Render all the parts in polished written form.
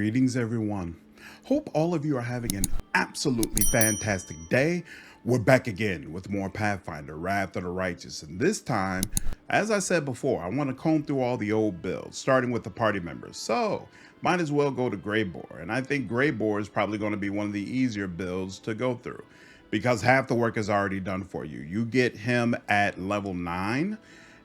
Greetings, everyone. Hope all of you are having an absolutely fantastic day. We're back again with more Pathfinder, Wrath of the Righteous. And this time, as I said before, I want to comb through all the old builds, starting with the party members. So, might as well go to Greybor. And I think Greybor is probably going to be one of the easier builds to go through, because half the work is already done for you. You get him at level 9,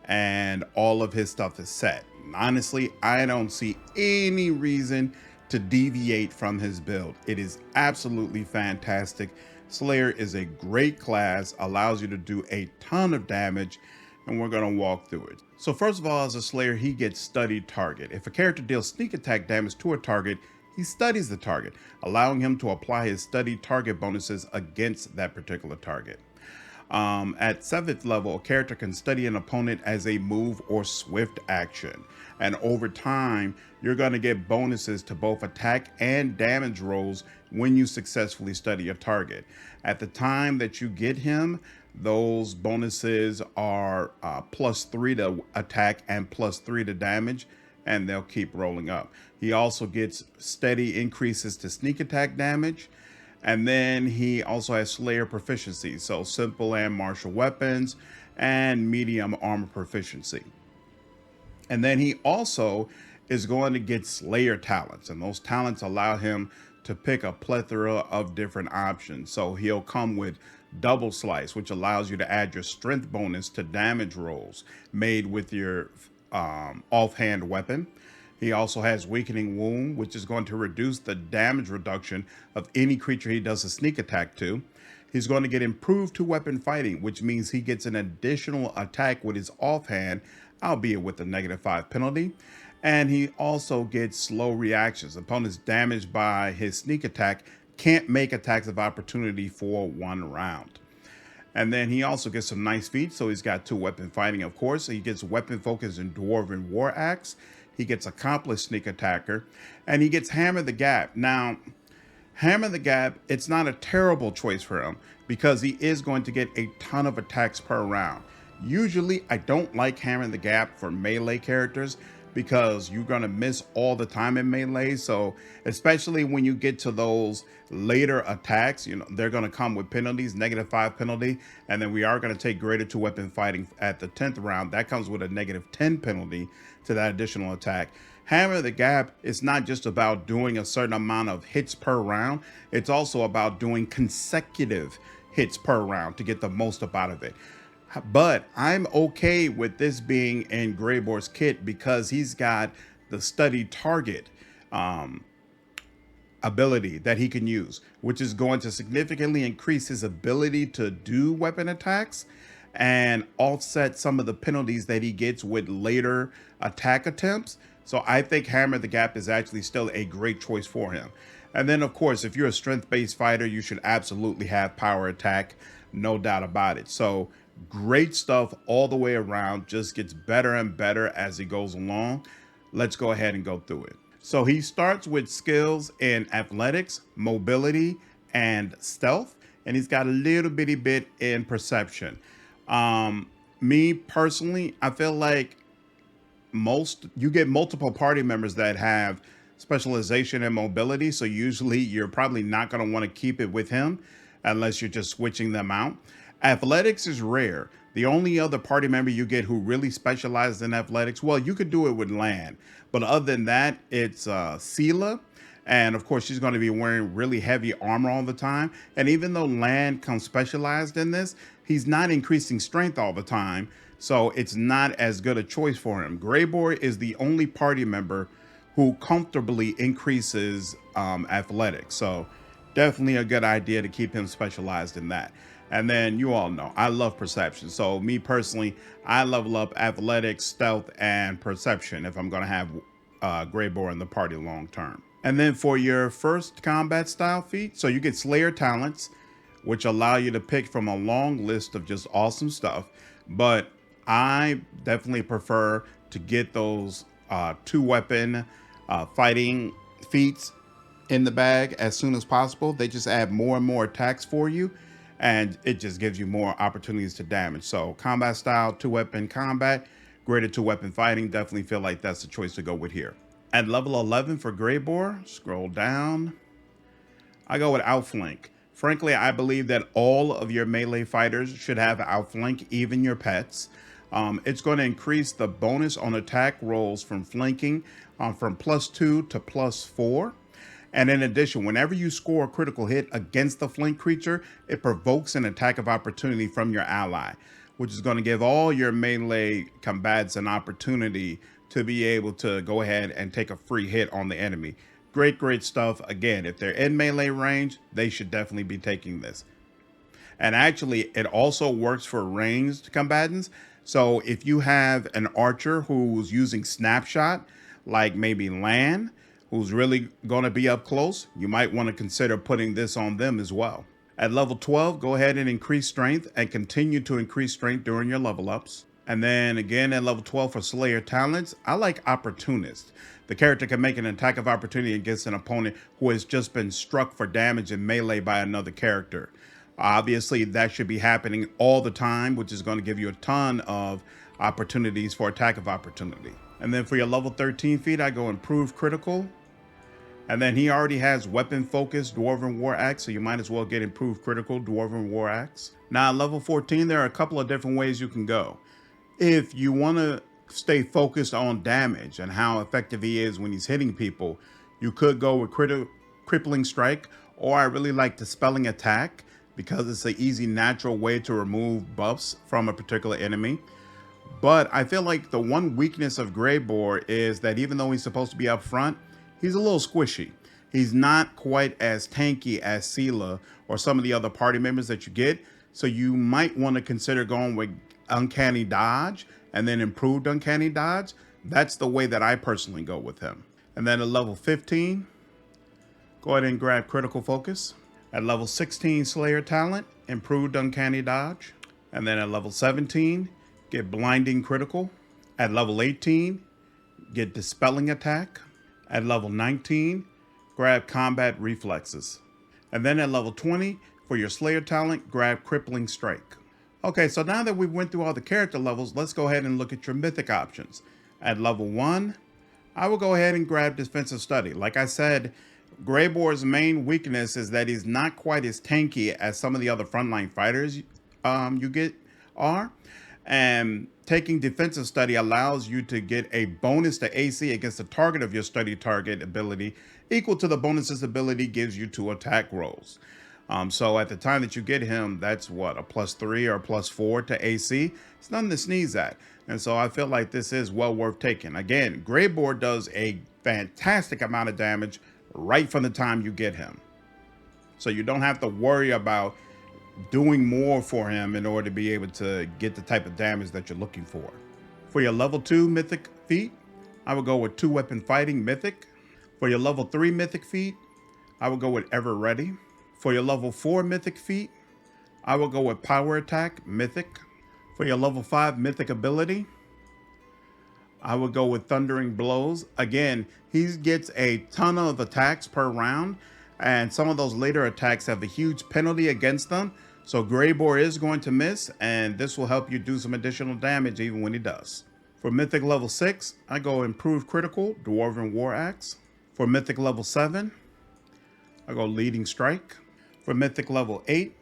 and all of his stuff is set. Honestly, I don't see any reason to deviate from his build. It is absolutely fantastic. Slayer is a great class, allows you to do a ton of damage, and we're going to walk through it. So first of all, as a Slayer, he gets studied target. If a character deals sneak attack damage to a target, he studies the target, allowing him to apply his studied target bonuses against that particular target. At 7th level, a character can study an opponent as a move or swift action. And over time, you're going to get bonuses to both attack and damage rolls when you successfully study a target. At the time that you get him, those bonuses are +3 to attack and +3 to damage, and they'll keep rolling up. He also gets steady increases to sneak attack damage. And then he also has Slayer proficiency, so simple and martial weapons and medium armor proficiency. And then he also is going to get Slayer talents, and those talents allow him to pick a plethora of different options. So he'll come with double slice, which allows you to add your strength bonus to damage rolls made with your offhand weapon. He also has Weakening Wound, which is going to reduce the damage reduction of any creature he does a sneak attack to. He's going to get Improved 2-Weapon Fighting, which means he gets an additional attack with his offhand, albeit with a -5 penalty. And he also gets Slow Reactions. Opponents damaged by his sneak attack can't make attacks of opportunity for 1 round. And then he also gets some nice feats. So he's got 2-Weapon Fighting, of course. He gets Weapon Focus and Dwarven War Axe. He gets Accomplished Sneak Attacker, and he gets Hammer the Gap. Now, Hammer the Gap, it's not a terrible choice for him because he is going to get a ton of attacks per round. Usually, I don't like Hammer the Gap for melee characters because you're going to miss all the time in melee. So especially when you get to those later attacks, you know, they're going to come with penalties, -5 penalty. And then we are going to take greater 2-weapon fighting at the 10th round. That comes with a -10 penalty to that additional attack. Hammer the Gap is not just about doing a certain amount of hits per round. It's also about doing consecutive hits per round to get the most out of it. But I'm okay with this being in Greybor's kit because he's got the studied target ability that he can use, which is going to significantly increase his ability to do weapon attacks and offset some of the penalties that he gets with later attack attempts. So I think Hammer the Gap is actually still a great choice for him. And then, of course, if you're a strength-based fighter, you should absolutely have power attack, no doubt about it. So great stuff all the way around, just gets better and better as he goes along. Let's go ahead and go through it. So he starts with skills in athletics, mobility, and stealth, and he's got a little bitty bit in perception. Me personally, I feel like you get multiple party members that have specialization in mobility, so usually you're probably not going to want to keep it with him unless you're just switching them out. Athletics is rare. The only other party member you get who really specializes in athletics, well, you could do it with Lan, but other than that, it's Sela. And of course, she's going to be wearing really heavy armor all the time. And even though Lan comes specialized in this, he's not increasing strength all the time. So it's not as good a choice for him. Greybor is the only party member who comfortably increases athletics. So definitely a good idea to keep him specialized in that. And then you all know, I love perception. So me personally, I level up athletics, stealth, and perception if I'm going to have Greybor in the party long term. And then for your first combat style feat, so you get Slayer talents, which allow you to pick from a long list of just awesome stuff. But I definitely prefer to get those 2-weapon fighting feats in the bag as soon as possible. They just add more and more attacks for you, and it just gives you more opportunities to damage. So combat style, 2-weapon combat, greater 2-weapon fighting, definitely feel like that's the choice to go with here. At level 11 for Greybor, scroll down, I go with Outflank. Frankly, I believe that all of your melee fighters should have Outflank, even your pets. It's going to increase the bonus on attack rolls from flanking from +2 to +4. And in addition, whenever you score a critical hit against the flank creature, it provokes an attack of opportunity from your ally, which is going to give all your melee combatants an opportunity to be able to go ahead and take a free hit on the enemy. Great stuff. Again, if they're in melee range, they should definitely be taking this. And actually, it also works for ranged combatants. So if you have an archer who's using snapshot, like maybe Lan, who's really going to be up close, you might want to consider putting this on them as well. At level 12, go ahead and increase strength and continue to increase strength during your level ups. And then again at level 12 for Slayer talents, I like Opportunist. The character can make an attack of opportunity against an opponent who has just been struck for damage in melee by another character. Obviously, that should be happening all the time, which is going to give you a ton of opportunities for attack of opportunity. And then for your level 13 feat, I go Improve Critical. And then he already has Weapon Focus, Dwarven War Axe, so you might as well get Improved Critical, Dwarven War Axe. Now at level 14, there are a couple of different ways you can go. If you want to stay focused on damage and how effective he is when he's hitting people, you could go with Crippling Strike, or I really like Dispelling Attack because it's an easy, natural way to remove buffs from a particular enemy. But I feel like the one weakness of Greybor is that even though he's supposed to be up front, he's a little squishy. He's not quite as tanky as Sela or some of the other party members that you get. So you might want to consider going with Uncanny Dodge and then Improved Uncanny Dodge. That's the way that I personally go with him. And then at level 15, go ahead and grab Critical Focus. At level 16, Slayer Talent, Improved Uncanny Dodge. And then at level 17, get Blinding Critical. At level 18, get Dispelling Attack. At level 19, grab Combat Reflexes. And then at level 20, for your Slayer talent, grab Crippling Strike. Okay, so now that we went through all the character levels, let's go ahead and look at your mythic options. At level 1, I will go ahead and grab Defensive Study. Like I said, Greybor's main weakness is that he's not quite as tanky as some of the other frontline fighters you are. And taking Defensive Study allows you to get a bonus to AC against the target of your study target ability equal to the bonus's ability gives you to attack rolls. So at the time that you get him, that's what, a +3 or +4 to AC? It's nothing to sneeze at. And so I feel like this is well worth taking. Again, Greybor does a fantastic amount of damage right from the time you get him. So you don't have to worry about doing more for him in order to be able to get the type of damage that you're looking for. For your level 2 mythic feat, I would go with 2 Weapon Fighting Mythic. For your level 3 mythic feat, I would go with Ever Ready. For your level 4 mythic feat, I will go with Power Attack Mythic. For your level 5 mythic ability, I would go with Thundering Blows. Again, he gets a ton of attacks per round, and some of those later attacks have a huge penalty against them. So Greybor is going to miss, and this will help you do some additional damage even when he does. For Mythic level 6, I go Improved Critical, Dwarven War Axe. For Mythic level 7, I go Leading Strike. For Mythic level 8,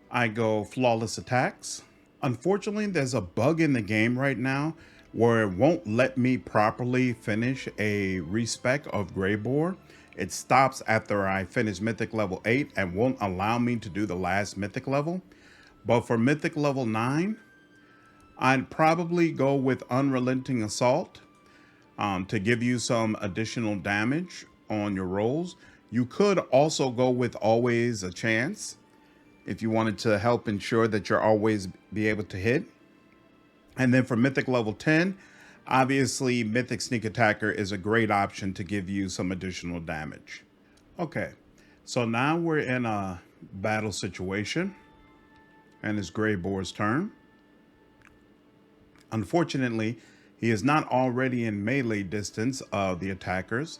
I go Flawless Attacks. Unfortunately, there's a bug in the game right now where it won't let me properly finish a respec of Greybor. It stops after I finish Mythic level 8 and won't allow me to do the last Mythic level. But for Mythic level 9, I'd probably go with Unrelenting Assault to give you some additional damage on your rolls. You could also go with Always a Chance if you wanted to help ensure that you're always be able to hit. And then for Mythic level 10, obviously Mythic Sneak Attacker is a great option to give you some additional damage. Okay, so now we're in a battle situation and it's Greybor's turn. Unfortunately, he is not already in melee distance of the attackers.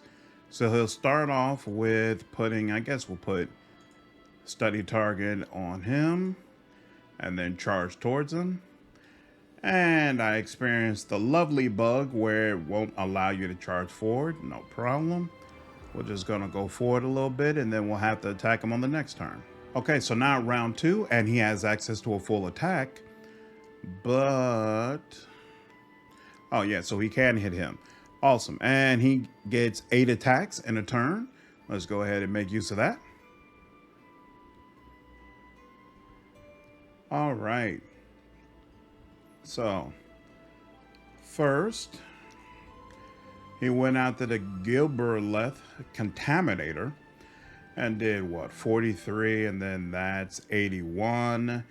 So he'll start off with putting, I guess we'll put Study Target on him and then charge towards him. And I experienced the lovely bug where it won't allow you to charge forward. No problem. We're just going to go forward a little bit, and then we'll have to attack him on the next turn. Okay, so now round 2, and he has access to a full attack. But... oh, yeah, so he can hit him. Awesome. And he gets 8 attacks in a turn. Let's go ahead and make use of that. All right. So, first, he went out to the Greybor Contaminator and did what? 43, and then that's 81.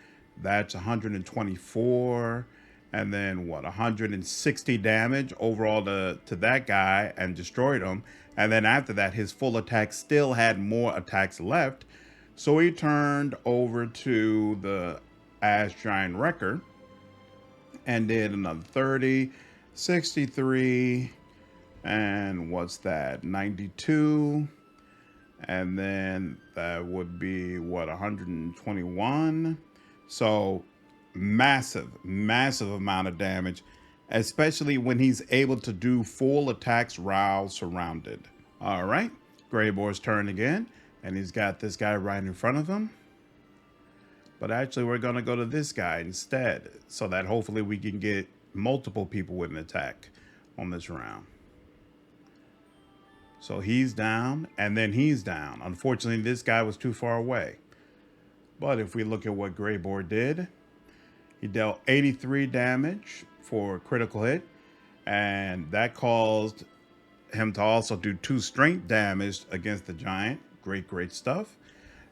That's 124. And then what? 160 damage overall to that guy and destroyed him. And then after that, his full attack still had more attacks left. So he turned over to the Ash Giant Wrecker and did another 30, 63, and what's that? 92. And then that would be what? 121. So massive amount of damage, especially when he's able to do full attacks while surrounded. All right, Greybor's turn again, and he's got this guy right in front of him. But actually, we're going to go to this guy instead, so that hopefully we can get multiple people with an attack on this round. So he's down, and then he's down. Unfortunately, this guy was too far away. But if we look at what Greybor did, he dealt 83 damage for a critical hit, and that caused him to also do 2 strength damage against the giant. Great stuff.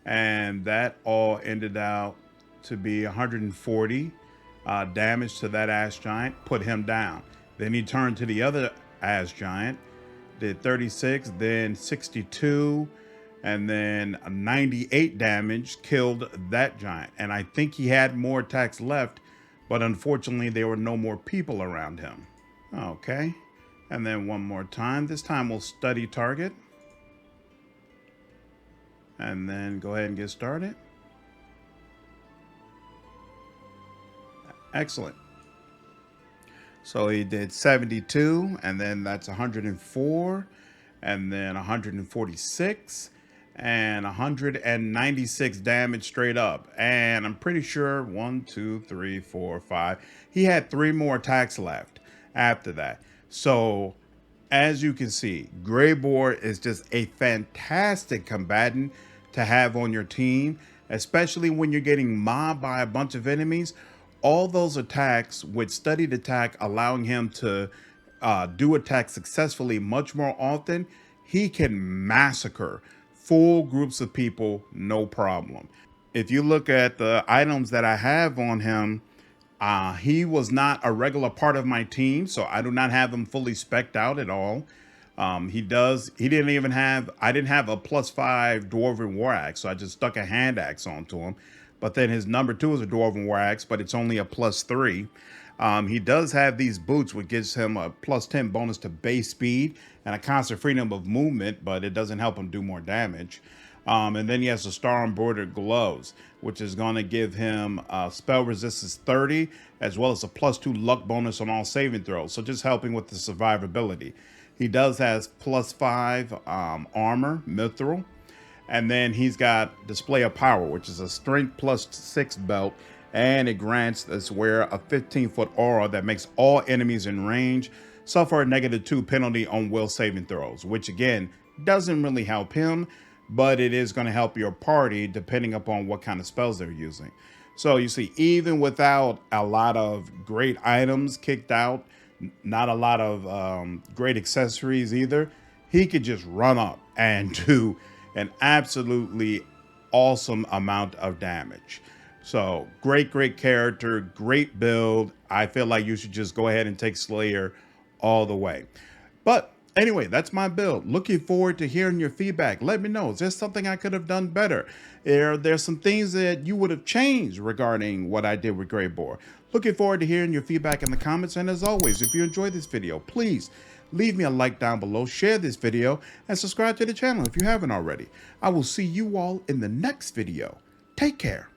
And that all ended out to be 140 damage to that Ash Giant, put him down. Then he turned to the other Ash Giant, did 36, then 62, and then 98 damage, killed that giant. And I think he had more attacks left, but unfortunately there were no more people around him. Okay, and then one more time. This time we'll study target. And then go ahead and get started. Excellent. So he did 72, and then that's 104, and then 146, and 196 damage straight up. And I'm pretty sure 1, 2, 3, 4, 5. He had 3 more attacks left after that. So as you can see, Greybor is just a fantastic combatant to have on your team, especially when you're getting mobbed by a bunch of enemies. All those attacks with studied attack, allowing him to do attacks successfully much more often, he can massacre full groups of people, no problem. If you look at the items that I have on him, he was not a regular part of my team, so I do not have him fully specced out at all. I didn't have a +5 Dwarven War Axe, so I just stuck a hand axe onto him. But then his number 2 is a Dwarven War Axe, but it's only a +3. He does have these boots, which gives him a +10 bonus to base speed and a constant freedom of movement, but it doesn't help him do more damage. And then he has the star embroidered gloves, which is going to give him spell resistance 30, as well as a +2 luck bonus on all saving throws. So just helping with the survivability. He does has +5 armor, mithril. And then he's got display of power, which is a strength +6 belt. And it grants us wear a 15-foot aura that makes all enemies in range suffer a -2 penalty on will saving throws, which again, doesn't really help him, but it is going to help your party depending upon what kind of spells they're using. So you see, even without a lot of great items kicked out, not a lot of great accessories either, he could just run up and do an absolutely awesome amount of damage. So great character, great build. I feel like you should just go ahead and take Slayer all the way. But anyway, that's my build. Looking forward to hearing your feedback. Let me know, is there something I could have done better? There's some things that you would have changed regarding what I did with Greybor. Looking forward to hearing your feedback in the comments. And as always, if you enjoyed this video, please leave me a like down below, share this video, and subscribe to the channel if you haven't already. I will see you all in the next video. Take care.